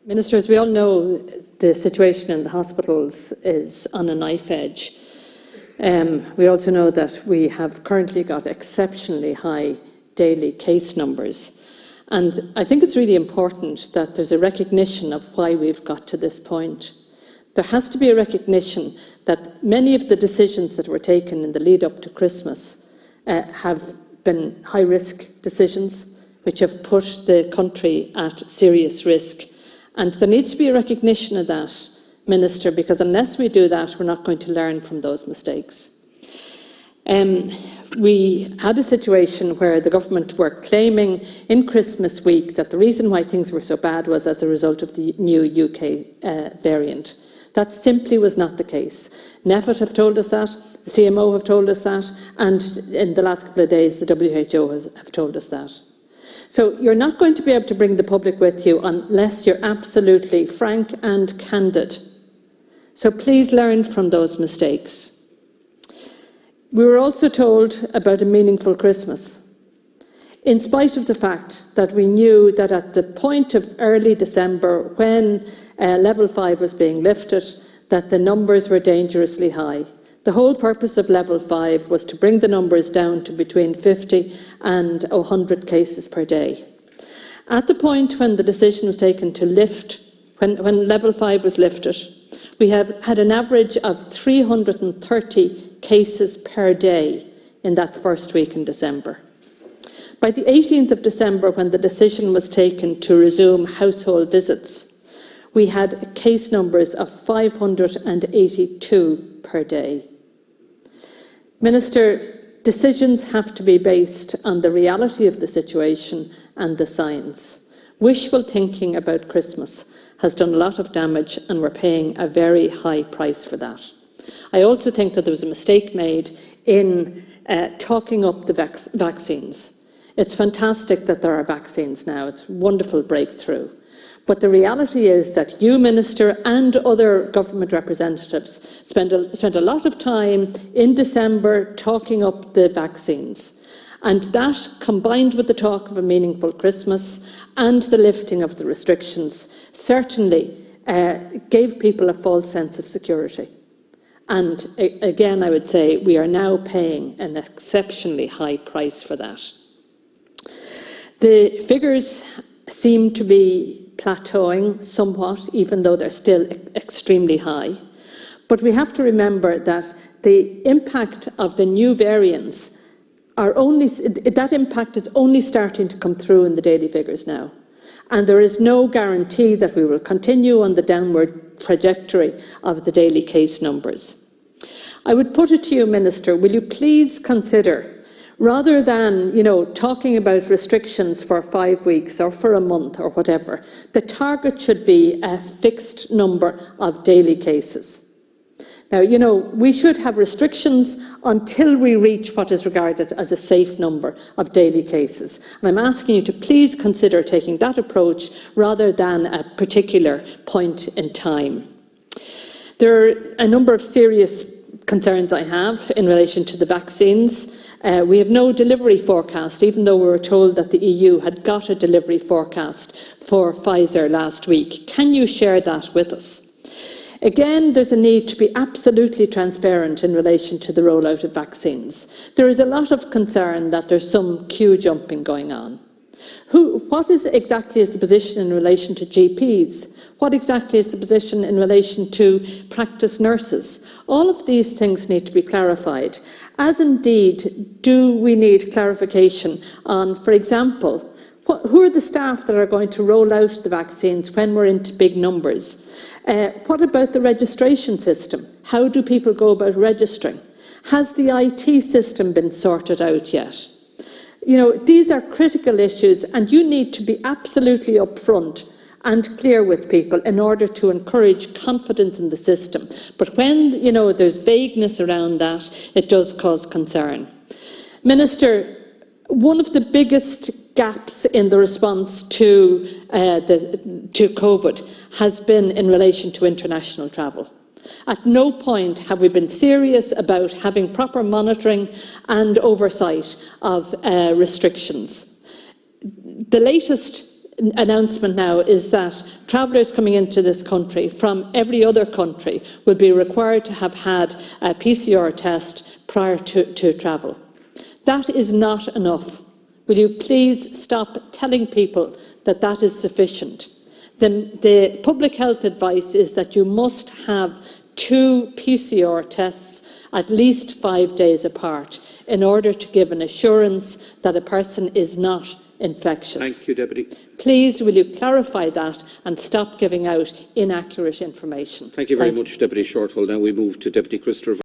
Minister, as we all know, the situation in the hospitals is on a knife edge. We also know that we have currently got exceptionally high daily case numbers. And I think it's really important that there's a recognition of why we've got to this point. There has to be a recognition that many of the decisions that were taken in the lead up to Christmas have been high-risk decisions which have put the country at serious risk. And there needs to be a recognition of that, Minister, because unless we do that, we're not going to learn from those mistakes. We had a situation where the government were claiming in Christmas week that the reason why things were so bad was as a result of the new UK variant. That simply was not the case. NEFIT have told us that, the CMO have told us that, and in the last couple of days the WHO have told us that. So you're not going to be able to bring the public with you unless you're absolutely frank and candid. So please learn from those mistakes. We were also told about a meaningful Christmas, in spite of the fact that we knew that at the point of early December, when level 5 was being lifted, that the numbers were dangerously high. The whole purpose of level 5 was to bring the numbers down to between 50 and 100 cases per day. At the point when the decision was taken to lift, when level 5 was lifted, we have had an average of 330 cases per day in that first week in December. By the 18th of December, when the decision was taken to resume household visits, we had case numbers of 582 per day. Minister, decisions have to be based on the reality of the situation and the science. Wishful thinking about Christmas has done a lot of damage, and we're paying a very high price for that. I also think that there was a mistake made in talking up the vaccines. It's fantastic that there are vaccines now. It's a wonderful breakthrough. But the reality is that you, Minister, and other government representatives spent a lot of time in December talking up the vaccines. And that, combined with the talk of a meaningful Christmas and the lifting of the restrictions, certainly gave people a false sense of security. And again, I would say we are now paying an exceptionally high price for that. The figures seem to be plateauing somewhat, even though they're still extremely high. But we have to remember that the impact of the new variants that impact is only starting to come through in the daily figures now. And there is no guarantee that we will continue on the downward trajectory of the daily case numbers. I would put it to you, Minister, will you please consider, rather than talking about restrictions for 5 weeks or for a month or whatever, the target should be a fixed number of daily cases. Now, we should have restrictions until we reach what is regarded as a safe number of daily cases. And I'm asking you to please consider taking that approach rather than a particular point in time. There are a number of serious concerns I have in relation to the vaccines. We have no delivery forecast, even though we were told that the EU had got a delivery forecast for Pfizer last week. Can you share that with us? Again, there's a need to be absolutely transparent in relation to the rollout of vaccines. There is a lot of concern that there's some queue jumping going on. What exactly is the position in relation to GPs? What exactly is the position in relation to practice nurses? All of these things need to be clarified, as indeed do we need clarification on, for example, who are the staff that are going to roll out the vaccines when we're into big numbers? What about the registration system? How do people go about registering? Has the IT system been sorted out yet? These are critical issues, and you need to be absolutely upfront and clear with people in order to encourage confidence in the system. But when there's vagueness around that, it does cause concern. Minister, one of the biggest gaps in the response to COVID has been in relation to international travel. At no point have we been serious about having proper monitoring and oversight of restrictions. The latest announcement now is that travellers coming into this country from every other country will be required to have had a PCR test prior to travel. That is not enough. Will you please stop telling people that that is sufficient? The public health advice is that you must have 2 PCR tests at least 5 days apart in order to give an assurance that a person is not infectious. Thank you, Deputy. Please, will you clarify that and stop giving out inaccurate information? Thank you very much, Deputy Shortall. Now we move to Deputy Christopher.